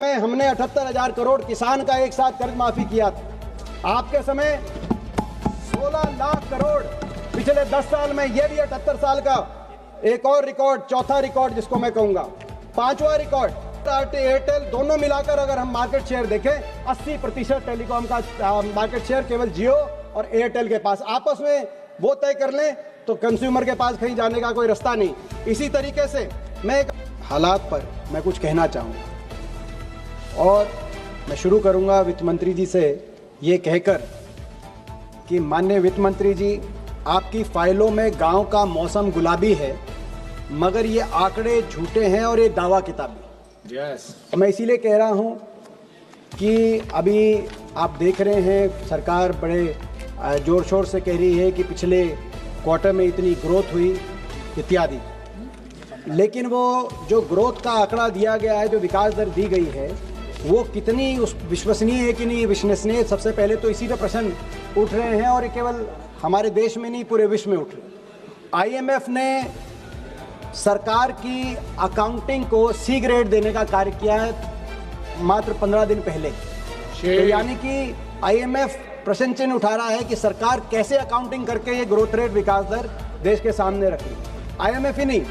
में हमने 78,000 करोड़ किसान का एक साथ कर्ज माफी किया था। आपके समय 16 लाख करोड़ पिछले 10 साल में, यह भी 78 साल का एक और रिकॉर्ड, चौथा रिकॉर्ड जिसको मैं कहूंगा, पांचवा रिकॉर्ड। एयरटेल दोनों मिलाकर अगर हम मार्केट शेयर देखें 80% टेलीकॉम का मार्केट शेयर केवल जियो और एयरटेल के पास। आपस में वो तय कर लें तो कंज्यूमर के पास कहीं जाने का कोई रास्ता नहीं। इसी तरीके से मैं हालात पर मैं कुछ कहना चाहूँगा और मैं शुरू करूंगा वित्त मंत्री जी से ये कहकर कि माननीय वित्त मंत्री जी, आपकी फाइलों में गांव का मौसम गुलाबी है, मगर ये आंकड़े झूठे हैं और ये दावा किताबी। मैं इसीलिए कह रहा हूं कि अभी आप देख रहे हैं सरकार बड़े जोर शोर से कह रही है कि पिछले क्वार्टर में इतनी ग्रोथ हुई इत्यादि, लेकिन वो जो ग्रोथ का आंकड़ा दिया गया है, जो विकास दर दी गई है, वो कितनी उस विश्वसनीय है कि नहीं विश्वसनीय, सबसे पहले तो इसी पे प्रश्न उठ रहे हैं और केवल हमारे देश में नहीं पूरे विश्व में उठ रहे। आईएमएफ ने सरकार की अकाउंटिंग को सी ग्रेड देने का कार्य किया है मात्र 15 दिन पहले। तो यानी कि आईएमएफ प्रश्न चिन्ह उठा रहा है कि सरकार कैसे अकाउंटिंग करके ये ग्रोथ रेट, विकास दर देश के सामने रखी। आईएमएफ ही नहीं,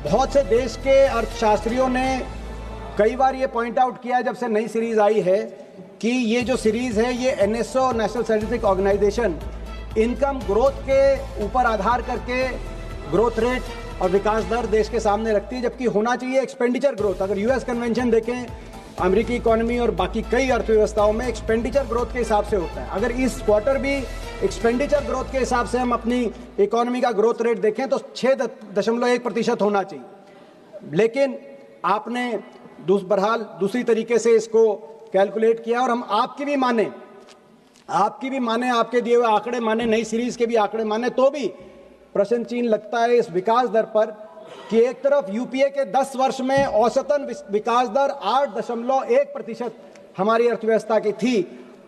बहुत से देश के अर्थशास्त्रियों ने कई बार ये पॉइंट आउट किया जब से नई सीरीज आई है कि ये जो सीरीज है ये NSO, national scientific organisation, income growth के ऊपर आधार करके ग्रोथ रेट और विकास दर देश के सामने रखती है, जबकि होना चाहिए एक्सपेंडिचर ग्रोथ। अगर यूएस कन्वेंशन देखें, अमेरिकी इकोनॉमी और बाकी कई अर्थव्यवस्थाओं में एक्सपेंडिचर ग्रोथ के हिसाब से होता है। अगर इस क्वार्टर भी एक्सपेंडिचर ग्रोथ के हिसाब से हम अपनी इकोनॉमी का ग्रोथ रेट देखें तो 6.1% होना चाहिए, लेकिन आपने बहरहाल दूसरी तरीके से इसको कैलकुलेट किया। और हम आपकी भी माने, आपके दिए हुए आंकड़े माने, नई सीरीज के भी आंकड़े माने, तो भी प्रश्न चिन्ह लगता है इस विकास दर पर कि एक तरफ यूपीए के 10 वर्ष में औसतन विकास दर 8.1% हमारी अर्थव्यवस्था की थी।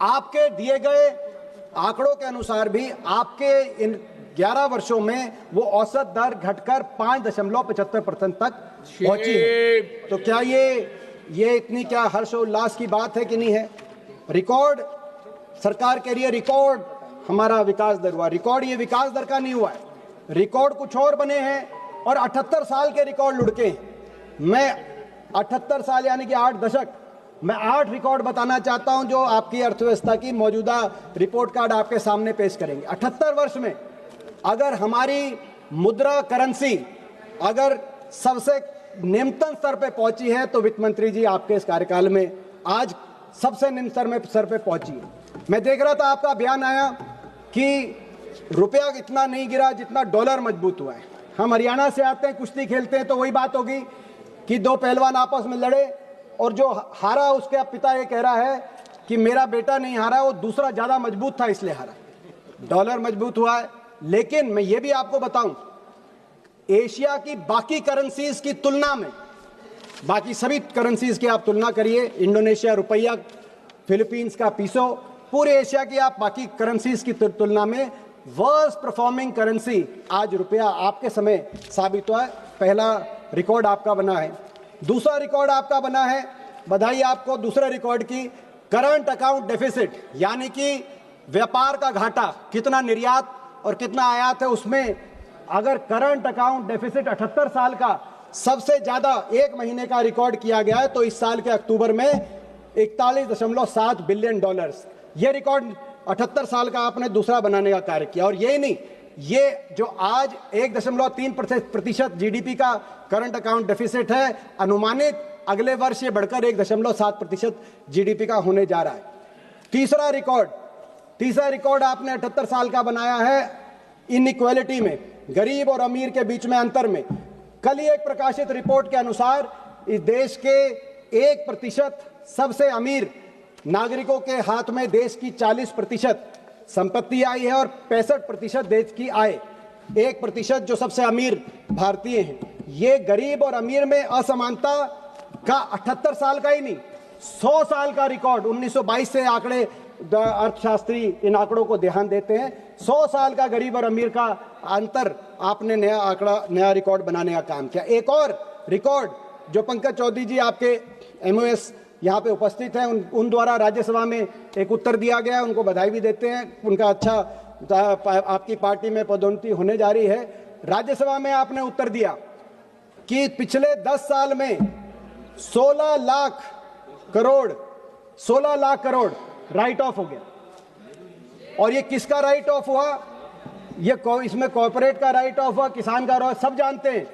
आपके दिए गए आंकड़ों के अनुसार भी आपके इन 11 वर्षों में वो औसत दर घटकर 5.75% तक पहुंची है। तो क्या ये इतनी क्या हर्ष और उल्लास की बात है कि नहीं है? रिकॉर्ड सरकार कह रही है, रिकॉर्ड हमारा विकास दर हुआ। रिकॉर्ड ये विकास दर का नहीं हुआ है, रिकॉर्ड कुछ और बने हैं और 78 साल के रिकॉर्ड लुढ़के हैं। मैं 78 साल यानी कि 8 दशक, मैं 8 रिकॉर्ड बताना चाहता हूं जो आपकी अर्थव्यवस्था की मौजूदा रिपोर्ट कार्ड आपके सामने पेश करेंगे। 78 वर्ष में अगर हमारी मुद्रा करेंसी अगर सबसे निम्नतम स्तर पे पहुंची है तो वित्त मंत्री जी आपके इस कार्यकाल में आज सबसे निम्न स्तर पे पहुंची है। मैं देख रहा था आपका बयान आया कि रुपया इतना नहीं गिरा जितना डॉलर मजबूत हुआ है। हम हरियाणा से आते हैं, कुश्ती खेलते हैं, तो वही बात होगी कि दो पहलवान आपस में लड़े और जो हारा उसके पिता ये कह रहा है कि मेरा बेटा नहीं हारा, वो दूसरा ज्यादा मजबूत था इसलिए हारा। डॉलर मजबूत हुआ है, लेकिन मैं ये भी आपको बताऊं, एशिया की बाकी करेंसीज की तुलना में, बाकी सभी करेंसीज की आप तुलना करिए, इंडोनेशिया रुपया, फिलीपींस का पीसो, पूरे एशिया की आप बाकी करेंसीज की तुलना में वर्स्ट परफॉर्मिंग करेंसी आज रुपया आपके समय साबित हुआ है। पहला रिकॉर्ड आपका बना है। दूसरा रिकॉर्ड आपका बना है, बधाई आपको दूसरे रिकॉर्ड की, करंट अकाउंट डेफिसिट, यानी कि व्यापार का घाटा, कितना निर्यात और कितना आयात है, उसमें अगर करंट अकाउंट डेफिसिट 78 साल का सबसे ज्यादा एक महीने का रिकॉर्ड किया गया है तो इस साल के अक्टूबर में 41.7 बिलियन डॉलर्स, ये रिकॉर्ड 78 साल का आपने दूसरा बनाने का कार्य किया। और यही नहीं, ये जो आज 1.3% जीडीपी का करंट अकाउंट डेफिसिट है, अनुमानित अगले वर्ष ये बढ़कर 1.7% जीडीपी का होने जा रहा है। तीसरा रिकॉर्ड आपने 78 साल का बनाया है इनइक्वालिटी में, गरीब और अमीर के बीच में अंतर में। कल ही एक प्रकाशित रिपोर्ट के अनुसार इस देश के 1% सबसे अमीर नागरिकों के हाथ में देश की 40% संपत्ति आई है और 65% देश की आय। 1% जो सबसे अमीर भारतीय हैं, ये गरीब और अमीर में असमानता का 78 साल का ही नहीं, 100 साल का रिकॉर्ड। 1922 से आंकड़े अर्थशास्त्री इन आंकड़ों को ध्यान देते हैं। 100 साल का गरीब और अमीर का अंतर आपने नया रिकॉर्ड बनाने का काम किया। एक और रिकॉर्ड जो पंकज चौधरी जी आपके एमओएस यहाँ पे उपस्थित हैं, उन द्वारा राज्यसभा में एक उत्तर दिया गया, उनको बधाई भी देते हैं। उनका अच्छा आपकी पार्टी में पदोन्नति होने जा रही है। राज्यसभा में आपने उत्तर दिया कि पिछले 10 साल में 16 लाख करोड़ राइट ऑफ हो गया। और ये किसका राइट ऑफ हुआ? ये इसमें कॉर्पोरेट का राइट ऑफ हुआ, किसान का राइट, सब जानते हैं।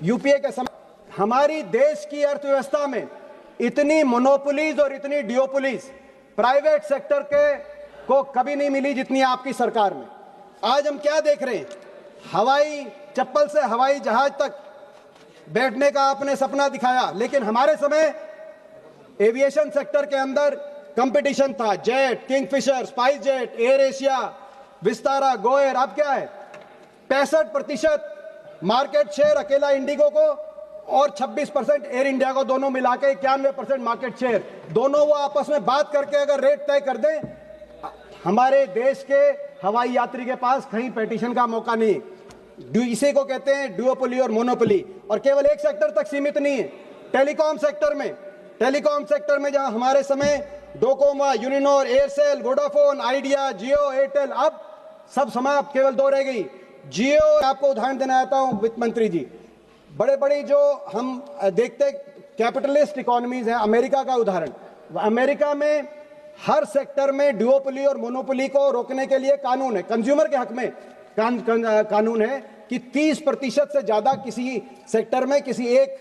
यूपीए के समय हमारी देश की अर्थव्यवस्था में इतनी मोनोपोलीज और इतनी डियोपोलीज प्राइवेट सेक्टर को कभी नहीं मिली जितनी आपकी सरकार में। आज हम क्या देख रहे हैं? हवाई चप्पल से हवाई जहाज तक बैठने का आपने सपना दिखाया, लेकिन हमारे समय एविएशन सेक्टर के अंदर कंपटीशन था। Jet, Kingfisher, spice jet, air Asia, Vistara, GoAir. अब क्या है? 65% मार्केट शेयर अकेला इंडिगो को और 26% एयर इंडिया को, दोनों मिला के 91% मार्केट शेयर। दोनों वो आपस में बात करके अगर रेट तय कर दें, हमारे देश के हवाई यात्री के पास कहीं पेटिशन का मौका नहीं। इसी को कहते हैं ड्यूओपोली और मोनोपोली। और केवल एक सेक्टर तक सीमित नहीं है। टेलीकॉम सेक्टर में जहां हमारे समय डोकोमा, यूनिनोर, एयरसेल, वोडाफोन, आइडिया, जियो, एयरटेल, अब सब समाप्त, केवल 2 रह गई। जियो, आपको उदाहरण देना चाहता हूं वित्त मंत्री जी, बड़े बड़ी जो हम देखते कैपिटलिस्ट इकोनॉमीज हैं, अमेरिका का उदाहरण। अमेरिका में हर सेक्टर में ड्यूओपोली और मोनोपोली को रोकने के लिए कानून है, कंज्यूमर के हक में कानून है कि 30% से ज्यादा किसी सेक्टर में किसी एक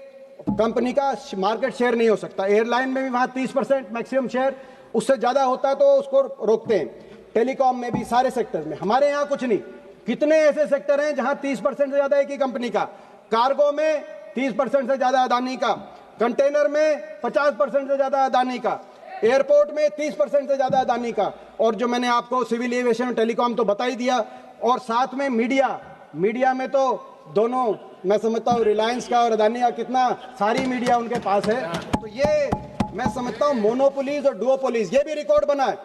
कंपनी का मार्केट शेयर नहीं हो सकता। एयरलाइन में भी वहां 30% मैक्सिमम शेयर, उससे ज्यादा होता है तो उसको रोकते हैं। टेलीकॉम में भी, सारे सेक्टर में। हमारे यहां कुछ नहीं। कितने ऐसे सेक्टर हैं जहां 30% से ज्यादा एक ही कंपनी का, कार्गो में 30% से ज्यादा अदानी का, कंटेनर में 50% से ज्यादा अदानी का, एयरपोर्ट में 30% से ज्यादा अदानी का। और जो मैंने आपको सिविल एविएशन और टेलीकॉम तो बता ही दिया। और साथ में मीडिया में तो दोनों, मैं समझता हूँ रिलायंस का और अदानी का कितना सारी मीडिया उनके पास है। तो ये मैं समझता हूँ मोनोपोलीज और डुओपोलीज, ये भी रिकॉर्ड बना है।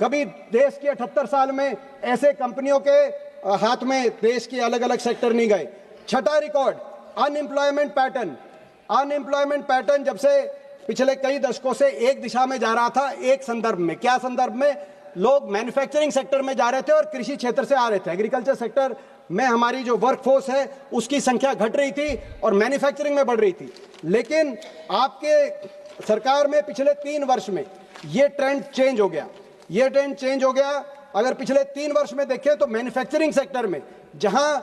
कभी देश के 78 साल में ऐसे कंपनियों के हाथ में देश के अलग अलग सेक्टर नहीं गए। छठा रिकॉर्ड, अनएम्प्लॉयमेंट पैटर्न जब से पिछले कई दशकों से एक दिशा में जा रहा था, एक संदर्भ में। क्या संदर्भ में? लोग मैन्युफैक्चरिंग सेक्टर में जा रहे थे और कृषि क्षेत्र से आ रहे थे। एग्रीकल्चर सेक्टर में हमारी जो वर्कफोर्स है उसकी संख्या घट रही थी और मैन्युफैक्चरिंग में बढ़ रही थी। लेकिन आपके सरकार में पिछले 3 वर्ष में ये ट्रेंड चेंज हो गया। अगर पिछले 3 वर्ष में देखें तो मैन्युफैक्चरिंग सेक्टर में, जहां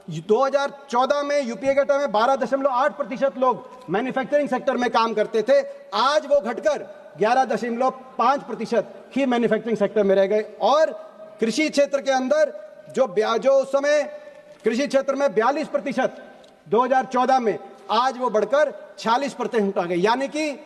2014 में यूपीए के टाइम में 12.8% लोग मैन्युफैक्चरिंग सेक्टर में काम करते थे, आज वो घटकर 11.5% ही मैन्युफैक्चरिंग सेक्टर में रह गए। और कृषि क्षेत्र के अंदर जो उस समय कृषि क्षेत्र में 42% 2014 में, आज वो बढ़कर 46% आ गए। यानी कि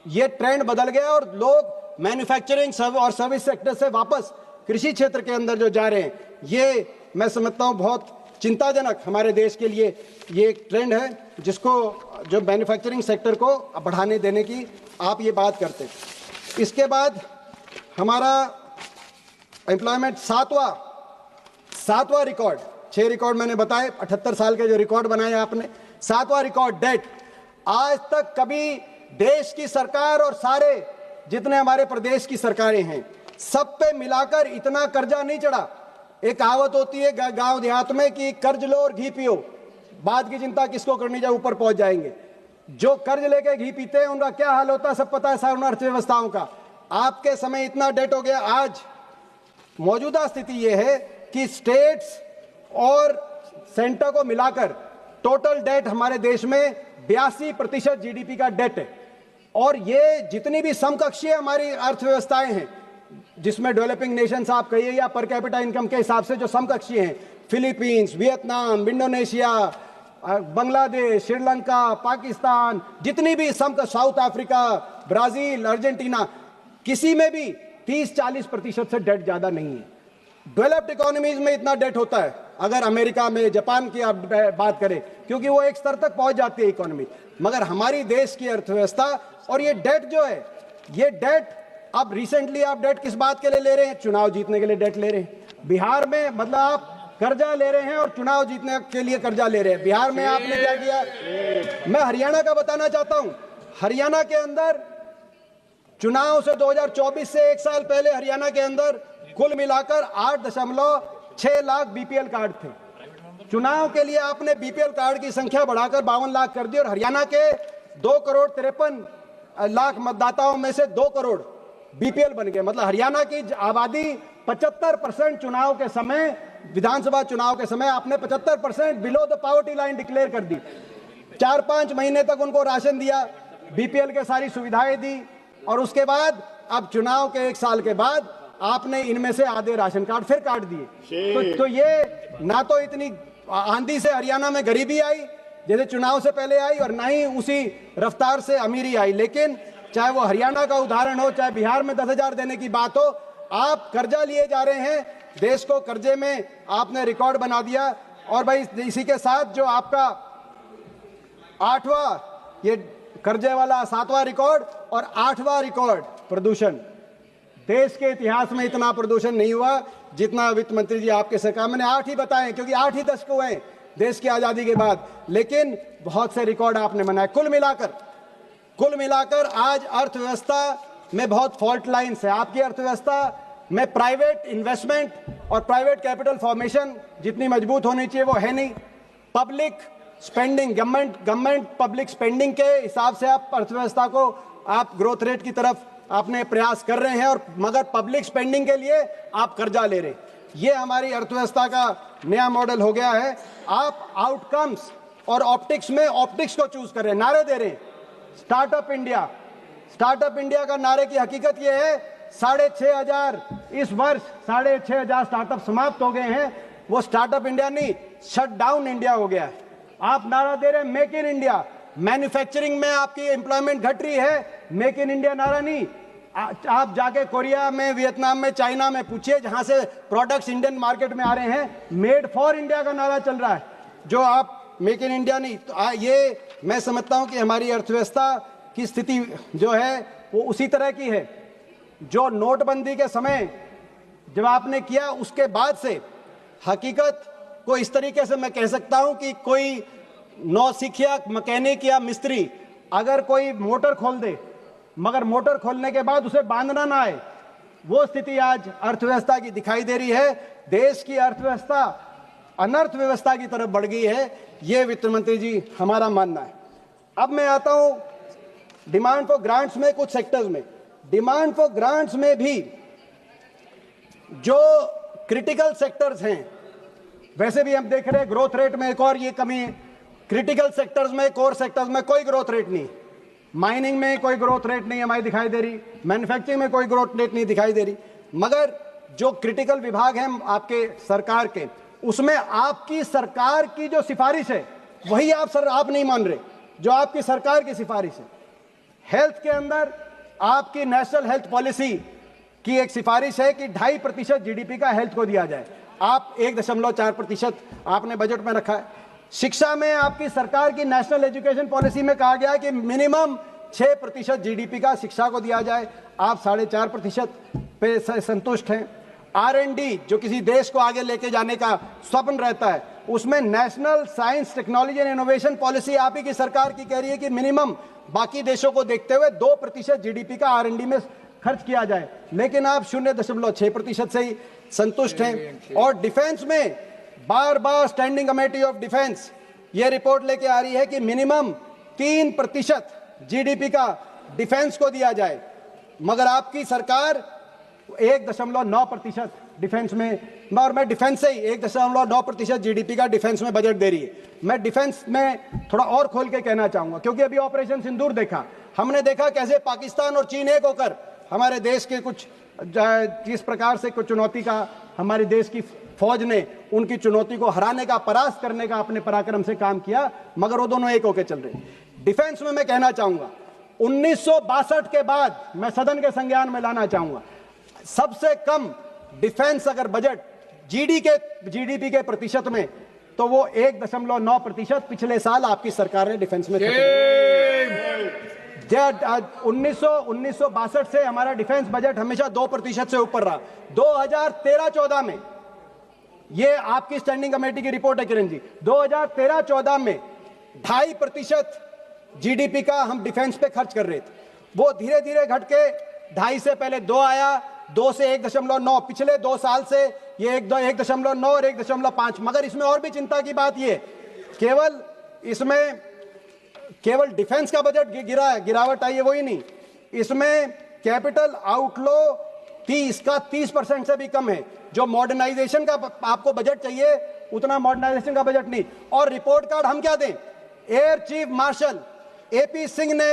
ये ट्रेंड बदल गया और लोग मैन्युफैक्चरिंग और सर्विस सेक्टर से वापस कृषि क्षेत्र के अंदर जो जा रहे हैं, ये मैं समझता हूं बहुत चिंताजनक हमारे देश के लिए ये एक ट्रेंड है, जिसको जो मैन्युफैक्चरिंग सेक्टर को बढ़ाने देने की आप ये बात करते। इसके बाद हमारा एम्प्लॉयमेंट सातवां रिकॉर्ड, 6 रिकॉर्ड मैंने बताए, 78 साल के जो रिकॉर्ड बनाए आपने। 7वां रिकॉर्ड, डेट। आज तक कभी देश की सरकार और सारे जितने हमारे प्रदेश की सरकारें हैं, सब पे मिलाकर इतना कर्जा नहीं चढ़ा। एक कहावत होती है गांव देहात में कि कर्ज लो और घी पियो, बाद की चिंता किसको करनी, जब ऊपर पहुंच जाएंगे। जो कर्ज लेके घी पीते हैं उनका क्या हाल होता है सब पता है, सारी अर्थव्यवस्थाओं का। आपके समय इतना डेट हो गया। आज मौजूदा स्थिति यह है कि स्टेट्स और सेंटर को मिलाकर टोटल डेट हमारे देश में 82% जीडीपी का डेट है। और ये जितनी भी समकक्षीय हमारी अर्थव्यवस्थाएं हैं, जिसमें डेवलपिंग नेशंस आप कहिए या पर कैपिटा इनकम के हिसाब से जो समकक्षीय हैं, Philippines, Vietnam, Indonesia, Bangladesh, Sri Lanka, Pakistan, जितनी भी साउथ अफ्रीका, ब्राजील, अर्जेंटीना, किसी में भी 30-40% से डेट ज्यादा नहीं है। डेवलप्ड इकोनॉमीज में इतना डेट होता है, अगर अमेरिका में, जापान की आप बात करें, क्योंकि वो एक स्तर तक पहुंच जाती है इकोनॉमी। मगर हमारी देश की अर्थव्यवस्था और ये डेट जो है, ये डेट अब रिसेंटली आप डेट किस बात के लिए ले रहे हैं? चुनाव जीतने के लिए डेट ले रहे हैं। बिहार में मतलब आप कर्जा ले रहे हैं और चुनाव जीतने के लिए कर्जा ले रहे हैं। बिहार में आपने क्या किया? मैं हरियाणा का बताना चाहता हूं। हरियाणा के अंदर चुनाव से 2024 से एक साल पहले हरियाणा के अंदर कुल मिलाकर 8.6 लाख बीपीएल कार्ड थे। चुनाव के लिए आपने बीपीएल कार्ड की संख्या बढ़ाकर 52 लाख कर दी और हरियाणा के 2,53,00,000 मतदाताओं में से 2 करोड़ बीपीएल बन गए। मतलब हरियाणा की आबादी 75% चुनाव के समय, विधानसभा चुनाव के समय आपने 75% below the poverty line declare कर दी। 4-5 महीने तक उनको राशन दिया, बीपीएल के सारी सुविधाएं दी और उसके बाद अब चुनाव के 1 साल के बाद आपने इनमें से आधे राशन कार्ड फिर काट दिए। तो ये ना तो इतनी आंधी से हरियाणा में गरीबी आई जैसे चुनाव से पहले आई और ना ही उसी रफ्तार से अमीरी आई। लेकिन चाहे वो हरियाणा का उदाहरण हो, चाहे बिहार में 10,000 देने की बात हो, आप कर्जा लिए जा रहे हैं, देश को कर्जे में आपने रिकॉर्ड बना दिया। और भाई इसी के साथ जो आपका 8वां ये कर्जे वाला 7वां रिकॉर्ड और 8वां रिकॉर्ड प्रदूषण। देश के इतिहास में इतना प्रदूषण नहीं हुआ जितना वित्त मंत्री जी आपके सरकार, मैंने 8 ही बताए क्योंकि 8 ही दशक हुए देश की आजादी के बाद, लेकिन बहुत से रिकॉर्ड आपने बनाए। कुल मिलाकर आज अर्थव्यवस्था में बहुत फॉल्ट लाइन्स है। आपकी अर्थव्यवस्था में प्राइवेट इन्वेस्टमेंट और प्राइवेट कैपिटल फॉर्मेशन जितनी मजबूत होनी चाहिए वो है नहीं। Public spending, government public spending के हिसाब से आप अर्थव्यवस्था को आप ग्रोथ रेट की तरफ आपने प्रयास कर रहे हैं और मगर पब्लिक स्पेंडिंग के लिए आप कर्जा ले रहे हैं। ये हमारी अर्थव्यवस्था का नया मॉडल हो गया है। आप आउटकम्स और ऑप्टिक्स में ऑप्टिक्स को चूज कर रहे हैं, नारे दे रहे हैं स्टार्टअप इंडिया का नारे की हकीकत ये है 6,500 इस वर्ष 6,500 स्टार्टअप समाप्त हो गए हैं। वो स्टार्टअप इंडिया नहीं, शट डाउन इंडिया हो गया है। आप नारा दे रहे हैं मेक इन इंडिया, मैन्युफैक्चरिंग में आपकी एम्प्लॉयमेंट घट रही है, मेक इन इंडिया नारा नहीं। आप जाके कोरिया में, वियतनाम में, चाइना में पूछिए जहां से प्रोडक्ट्स इंडियन मार्केट में आ रहे हैं, मेड फॉर इंडिया का नारा चल रहा है, जो आप मेक इन इंडिया नहीं। तो ये मैं समझता हूं कि हमारी अर्थव्यवस्था की स्थिति जो है वो उसी तरह की है जो नोटबंदी के समय जब आपने किया, उसके बाद से हकीकत को इस तरीके से मैं कह सकता हूं कि कोई नौसिखिया मैकेनिक या मिस्त्री अगर कोई मोटर खोल दे मगर मोटर खोलने के बाद उसे बांधना ना आए, वो स्थिति आज अर्थव्यवस्था की दिखाई दे रही है। देश की अर्थव्यवस्था अनर्थ व्यवस्था की तरफ बढ़ गई है, ये वित्त मंत्री जी हमारा मानना है। अब मैं आता हूं डिमांड फॉर ग्रांट्स में। कुछ सेक्टर्स में डिमांड फॉर ग्रांट्स में भी जो क्रिटिकल सेक्टर्स हैं, वैसे भी हम देख रहे हैं ग्रोथ रेट में एक और ये कमी है। क्रिटिकल सेक्टर्स में, कोर सेक्टर्स में कोई ग्रोथ रेट नहीं, माइनिंग में कोई ग्रोथ रेट नहीं हमारी दिखाई दे रही, मैन्युफैक्चरिंग में कोई ग्रोथ रेट नहीं दिखाई दे रही। मगर जो क्रिटिकल विभाग हैं आपके सरकार के, उसमें आपकी सरकार की जो सिफारिश है वही आप नहीं मान रहे, जो आपकी सरकार की सिफारिश है। हेल्थ के अंदर आपकी नेशनल हेल्थ पॉलिसी की एक सिफारिश है कि 2.5% जीडीपी का हेल्थ को दिया जाए, आप 1.4% आपने बजट में रखा है। शिक्षा में आपकी सरकार की नेशनल एजुकेशन पॉलिसी में कहा गया है कि मिनिमम 6% जीडीपी का शिक्षा को दिया जाए, आप 4.5% पे संतुष्ट हैं। R&D जो किसी देश को आगे लेके जाने का स्वप्न रहता है, उसमें national science technology and innovation policy आप ही की सरकार की कह रही है कि मिनिमम बाकी देशों को देखते हुए 2% जीडीपी का R&D में खर्च किया जाए, लेकिन आप 0.6% से ही संतुष्ट हैं। और डिफेंस में बार बार स्टैंडिंग कमेटी ऑफ डिफेंस ये रिपोर्ट लेके आ रही है कि मिनिमम 3% जीडीपी का डिफेंस को दिया जाए, मगर आपकी सरकार 1.9% डिफेंस में, और मैं डिफेंस से ही 1.9% जीडीपी का डिफेंस में बजट दे रही है। मैं डिफेंस में थोड़ा और खोल के कहना चाहूंगा, क्योंकि अभी ऑपरेशन सिंदूर देखा, हमने देखा कैसे पाकिस्तान और चीन एक होकर हमारे देश के कुछ जिस प्रकार से कुछ चुनौती का हमारे देश की फौज ने उनकी चुनौती को हराने का, परास्त करने का अपने पराक्रम से काम किया, मगर वो दोनों एक होकर चल रहे हैं। डिफेंस में मैं कहना चाहूंगा 1962 के बाद मैं सदन के संज्ञान में लाना चाहूंगा, सबसे कम डिफेंस अगर बजट जीडीपी के प्रतिशत में, तो वो 1.9% पिछले साल आपकी सरकार ने डिफेंस में 1962 से हमारा डिफेंस बजट हमेशा 2% से ऊपर रहा। 2013-14 में, ये आपकी स्टैंडिंग कमेटी की रिपोर्ट है किरण जी, 2013-14 में 2.5% जीडीपी का हम डिफेंस पे खर्च कर रहे थे, वो धीरे धीरे घट के 2.5 से पहले 2 आया, 2 से 1.9, पिछले 2 साल से ये 1.9 और 1.5। मगर इसमें और भी चिंता की बात ये, केवल डिफेंस का बजट गिरा है, गिरावट आई है वही नहीं, इसमें कैपिटल आउटफ्लो 30% से भी कम है। जो मॉडर्नाइजेशन का आपको बजट चाहिए उतना मॉडर्नाइजेशन का बजट नहीं। और रिपोर्ट कार्ड हम क्या दें? Air chief marshal AP Singh ने,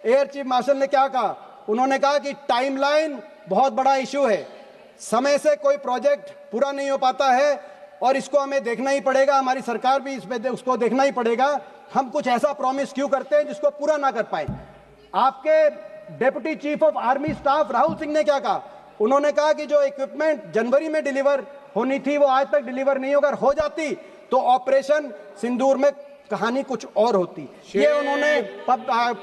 एयर चीफ मार्शल ने क्या कहा? उन्होंने कहा कि टाइमलाइन बहुत बड़ा इशू है, समय से कोई प्रोजेक्ट पूरा नहीं हो पाता है और इसको हमें देखना ही पड़ेगा, हमारी सरकार भी इस पे उसको देखना ही पड़ेगा। हम कुछ ऐसा प्रॉमिस क्यों करते हैं जिसको पूरा ना कर पाए? आपके deputy chief of army staff Rahul Singh ने क्या कहा? उन्होंने कहा कि जो इक्विपमेंट जनवरी में डिलीवर होनी थी वो आज तक डिलीवर नहीं होकर हो जाती तो ऑपरेशन सिंदूर में कहानी कुछ और होती। ये उन्होंने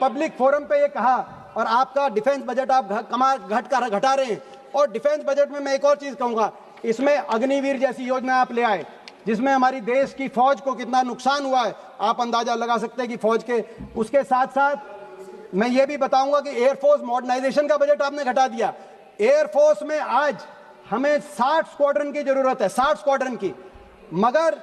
पब्लिक फोरम पे ये कहा। और आपका डिफेंस बजट आप घटा रहे हैं। और डिफेंस बजट में मैं एक और चीज कहूंगा, इसमें अग्निवीर जैसी योजना आप ले आए जिसमें हमारी देश की फौज को कितना नुकसान हुआ है आप अंदाजा लगा सकते हैं कि फौज के। उसके साथ साथ मैं ये भी बताऊंगा कि एयरफोर्स मॉडर्नाइजेशन का बजट आपने घटा दिया। एयरफोर्स में आज हमें 60 स्क्वाड्रन की जरूरत है, 60 स्क्वाड्रन की, मगर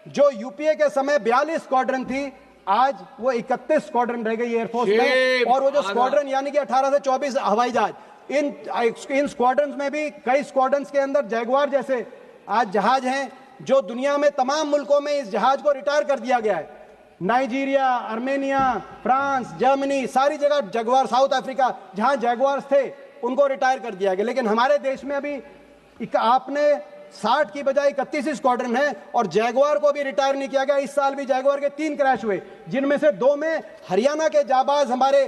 जो यूपीए के समय 42 स्क्वाड्रन थी आज वो 31 स्क्वाड्रन रह गई एयरफोर्स में। और वो जो स्क्वाड्रन यानी कि 18 से 24 हवाई जहाज, इन स्क्वाड्रन में भी कई स्क्वाड्रन के अंदर जैगुआर जैसे आज जहाज हैं जो दुनिया में तमाम मुल्कों में इस जहाज को रिटायर कर दिया गया है। नाइजीरिया, आर्मेनिया, फ्रांस, जर्मनी, सारी जगह जैगुआर, साउथ अफ्रीका जहां जैगुआर्स थे उनको रिटायर कर दिया गया। लेकिन हमारे देश में अभी आपने 60 की बजाय 31 स्क्वाड्रन है और जैगुआर को भी रिटायर नहीं किया गया। इस साल भी जैगुआर के 3 क्रैश हुए जिनमें से 2 में हरियाणा के जाबाज हमारे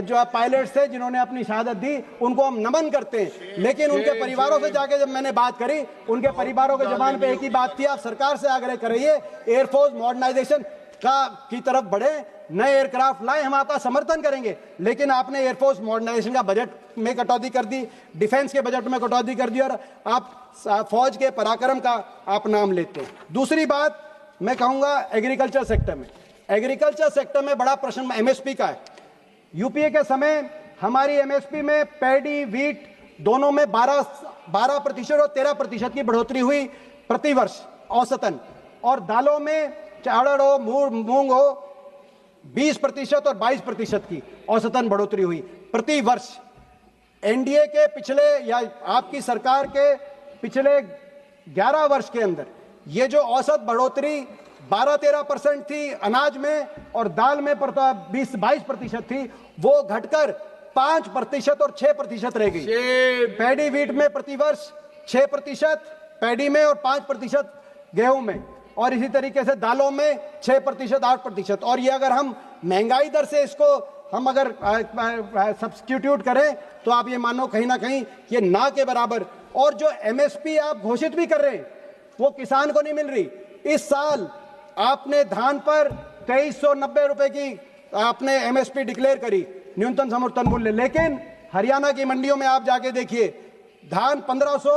जो पायलट्स थे जिन्होंने अपनी शहादत दी, उनको हम नमन करते हैं। लेकिन उनके परिवारों से जाके जब मैंने बात करी, उनके परिवारों के जबान पे एक ही बात थी, आप सरकार से आग्रह करिए एयरफोर्स मॉडर्नाइजेशन की तरफ बढ़े, नए एयरक्राफ्ट लाए, हम आपका समर्थन करेंगे। लेकिन आपने एयरफोर्स मॉडर्नाइजेशन का बजट में कटौती कर दी, डिफेंस के बजट में कटौती कर दी और आप फौज के पराक्रम का आप नाम लेते हैं। दूसरी बात मैं कहूंगा एग्रीकल्चर सेक्टर में, एग्रीकल्चर सेक्टर में बड़ा प्रश्न एमएसपी का है। यूपीए के समय हमारी एमएसपी में पैडी, वीट दोनों में 12% और 13% की बढ़ोतरी हुई प्रति वर्ष औसतन, और दालों में चावल हो, मूंग हो 20% और 22% की औसतन बढ़ोतरी हुई प्रति वर्ष। एनडीए के पिछले या आपकी सरकार के पिछले 11 वर्ष के अंदर ये जो औसत बढ़ोतरी 12-13% थी अनाज में और दाल में 20-22% थी, वो घटकर 5% और 6% रह गई। पैडी वीट में प्रतिवर्ष 6% पैडी में और 5% गेहूं में, और इसी तरीके से दालों में 6%, 8%। और ये अगर हम महंगाई दर से इसको हम अगर सब्स्टिट्यूट करें तो आप ये मानो कहीं ना कहीं ये ना के बराबर। और जो एमएसपी आप घोषित भी कर रहे हैं वो किसान को नहीं मिल रही। इस साल आपने धान पर 2390 रुपए की आपने एमएसपी डिक्लेयर करी, न्यूनतम समर्थन मूल्य, लेकिन हरियाणा की मंडियों में आप जाके देखिए धान 1500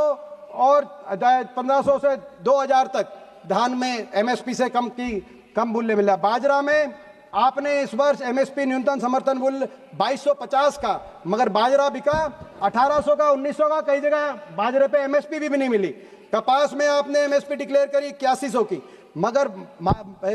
और 1500 से 2000 तक धान में एमएसपी से कम मूल्य मिला। बाजरा में आपने इस वर्ष एमएसपी न्यूनतम समर्थन मूल्य 2250 का, मगर बाजरा बिका 1800 का, 1900 का, कई जगह बाजरे पे एमएसपी भी नहीं मिली। कपास में आपने एमएसपी डिक्लेयर करी 8100 की, मगर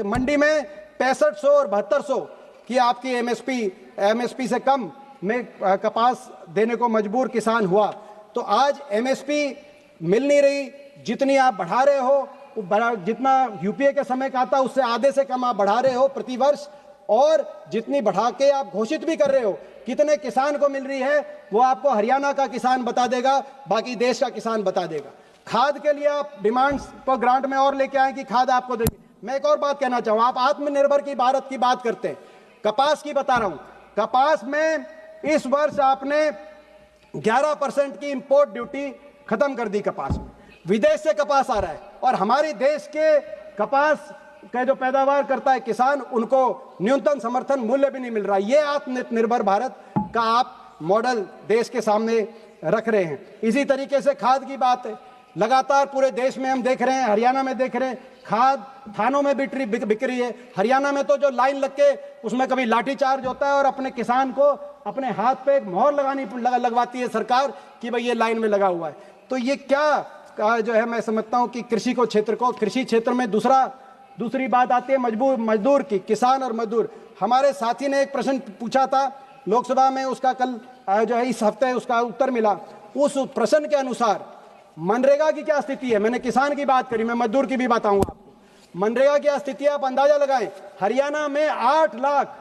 मंडी में 6500 और 7200 की आपकी एमएसपी से कम में कपास देने को मजबूर किसान हुआ। तो आज एमएसपी मिल नहीं रही, जितनी आप बढ़ा रहे हो जितना यूपीए के समय का था उससे आधे से कम आप बढ़ा रहे हो प्रति वर्ष, और जितनी बढ़ा के आप घोषित भी कर रहे हो कितने किसान को मिल रही है वो आपको हरियाणा का किसान बता देगा, बाकी देश का किसान बता देगा। खाद के लिए आप डिमांड्स को ग्रांट में और लेके आए कि खाद आपको देंगे। मैं एक और बात कहना चाहूँ, आप आत्मनिर्भर की भारत की बात करते हैं, कपास की बता रहा हूँ। कपास में इस वर्ष आपने 11% की इंपोर्ट ड्यूटी खत्म कर दी। कपास में विदेश से कपास आ रहा है और हमारे देश के कपास का जो पैदावार करता है किसान, उनको न्यूनतम समर्थन मूल्य भी नहीं मिल रहा। ये आत्मनिर्भर भारत का आप मॉडल देश के सामने रख रहे हैं। इसी तरीके से खाद की बात है, लगातार पूरे देश में हम देख रहे हैं, हरियाणा में देख रहे हैं, खाद थानों में बिक रही है। हरियाणा में तो जो लाइन लग के उसमें कभी लाठीचार्ज होता है और अपने किसान को अपने हाथ पे एक मोहर लगवाती है सरकार कि भाई ये लाइन में लगा हुआ है। तो ये क्या जो है, मैं समझता हूं कि कृषि क्षेत्र में दूसरी बात आती है मजदूर की, किसान और मजदूर। हमारे साथी ने एक प्रश्न पूछा था लोकसभा में, उसका कल जो है इस हफ्ते उसका उत्तर मिला। उस प्रश्न के अनुसार मनरेगा की क्या स्थिति है, मैंने किसान की बात करी, मैं मजदूर की भी बताऊंगा आपको। मनरेगा की स्थिति आप अंदाजा लगाएं, हरियाणा में 8 लाख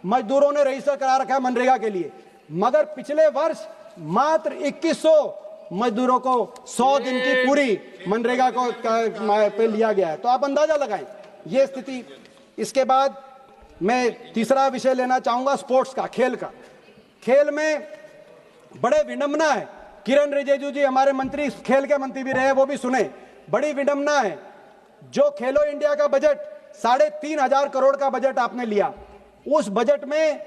मजदूरों ने रजिस्टर करा रखा है मनरेगा के लिए, मगर पिछले वर्ष मात्र 2100 मजदूरों को 100 दिन की पूरी मनरेगा को पे लिया गया है। तो आप अंदाजा लगाएं ये स्थिति। इसके बाद मैं तीसरा विषय लेना चाहूंगा स्पोर्ट्स का, खेल का। खेल में बड़े विडंबना है, किरण रिजिजू जी हमारे मंत्री, खेल के मंत्री भी रहे, वो भी सुने, बड़ी विडंबना है। जो खेलो इंडिया का बजट 3,500 करोड़ का बजट आपने लिया, उस बजट में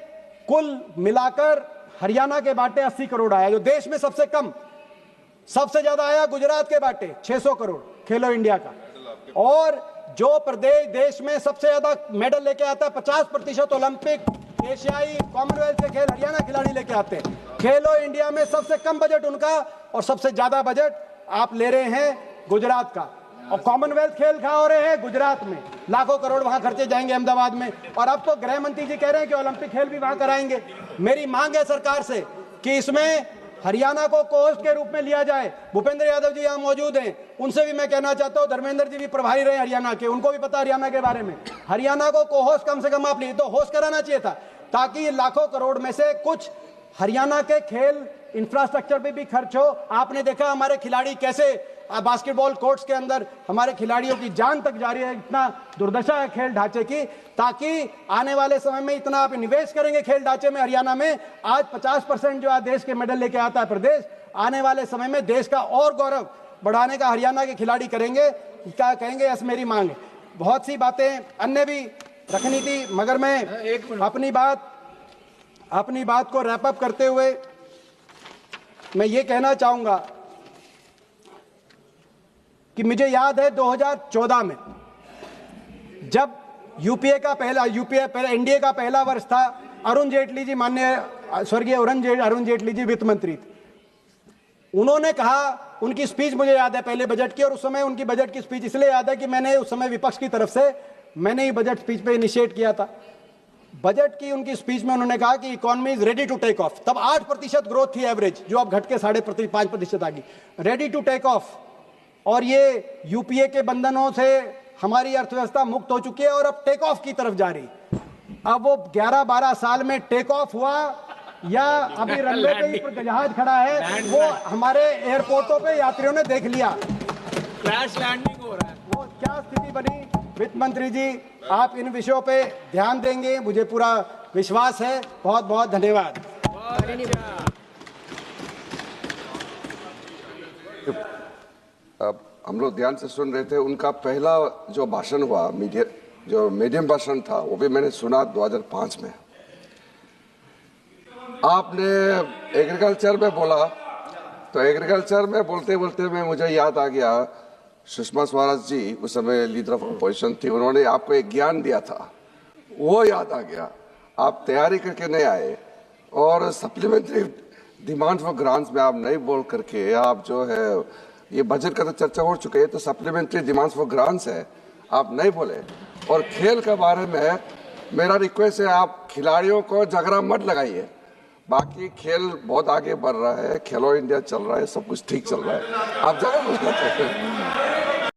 कुल मिलाकर हरियाणा के बाटे 80 करोड़ आया, जो देश में सबसे कम। सबसे ज्यादा आया गुजरात के बाटे 600 करोड़ खेलो इंडिया का। और जो प्रदेश देश में सबसे ज्यादा मेडल लेके आता है, 50% ओलंपिक, एशियाई, कॉमनवेल्थ के खेल हरियाणा खिलाड़ी लेके आते हैं। खेलो इंडिया में सबसे कम बजट उनका और सबसे ज्यादा बजट आप ले रहे हैं गुजरात का। और कॉमनवेल्थ खेल कहाँ हो रहे हैं? गुजरात में। लाखों करोड़ वहां खर्चे जाएंगे अहमदाबाद में। और अब तो गृह मंत्री जी कह रहे हैं कि ओलंपिक खेल भी वहां कराएंगे। मेरी मांग है सरकार से कि इसमें हरियाणा को कोहोस्ट के रूप में लिया जाए। भूपेंद्र यादव जी यहाँ मौजूद हैं, उनसे भी मैं कहना चाहता हूँ, धर्मेंद्र जी भी प्रभारी रहे हरियाणा के, उनको भी पता हरियाणा के बारे में। हरियाणा को कोहोस्ट कम से कम आप लिए तो होस्ट कराना चाहिए था, ताकि लाखों करोड़ में से कुछ हरियाणा के खेल इंफ्रास्ट्रक्चर पे भी खर्च हो। आपने देखा हमारे खिलाड़ी कैसे बास्केटबॉल कोर्ट्स के अंदर, हमारे खिलाड़ियों की जान तक जा रही है। इतना दुर्दशा है खेल ढांचे की, ताकि आने वाले समय में इतना आप निवेश करेंगे खेल ढांचे में। हरियाणा में आज 50% जो देश के मेडल लेके आता है प्रदेश, आने वाले समय में देश का और गौरव बढ़ाने का हरियाणा के खिलाड़ी करेंगे। क्या कहेंगे, ऐसी मेरी मांग है। बहुत सी बातें अन्य भी रखनी थी, मगर मैं अपनी बात को रैप अप करते हुए मैं ये कहना चाहूंगा कि मुझे याद है 2014 में जब एनडीए का पहला वर्ष था, अरुण जेटली जी, माननीय स्वर्गीय अरुण जेटली जी वित्त मंत्री थे। उन्होंने कहा, उनकी स्पीच मुझे याद है पहले बजट की, और उस समय उनकी बजट की स्पीच इसलिए याद है कि मैंने उस समय विपक्ष की तरफ से मैंने ही बजट स्पीच पे इनिशिएट किया था। बजट की उनकी स्पीच में उन्होंने कहा कि economy is ready to take off. तब 8% ग्रोथ थी एवरेज, जो अब घट के 5.5% आ गई। Ready to take off. और ये यूपीए के बंधनों से हमारी अर्थव्यवस्था मुक्त हो चुकी है और अब टेक ऑफ की तरफ जा रही। अब वो 11-12 साल में टेक ऑफ हुआ या अभी रनवे पे ही जहाज खड़ा है, वो हमारे एयरपोर्टों पे यात्रियों ने देख लिया। क्रैश लैंडिंग हो रहा है। वो क्या स्थिति बनी? वित्त मंत्री जी, आप इन विषयों पे ध्यान देंगे, मुझे पूरा विश्वास है। बहुत बहुत धन्यवाद। अब हम लोग ध्यान से सुन रहे थे, उनका पहला जो भाषण हुआ मीडियम भाषण था, वो भी मैंने सुना 2005 में। आपने एग्रीकल्चर में बोला, तो एग्रीकल्चर में बोलते बोलते में मुझे याद आ गया, सुषमा स्वराज जी उस समय लीडर ऑफ अपोजिशन थी, उन्होंने आपको एक ज्ञान दिया था, वो याद आ गया। आप तैयारी करके नहीं आए और सप्लीमेंट्री डिमांड फॉर ग्रांट्स में आप नहीं बोल करके, आप जो है, ये बजट का तो चर्चा हो चुकी है, तो सप्लीमेंट्री डिमांड्स फॉर ग्रांट्स है, आप नहीं बोले। और खेल के बारे में मेरा रिक्वेस्ट है, आप खिलाड़ियों को झगड़ा मत लगाइए। बाकी खेल बहुत आगे बढ़ रहा है, खेलो इंडिया चल रहा है, सब कुछ ठीक चल रहा है, आप झगड़ा मत लगाइए।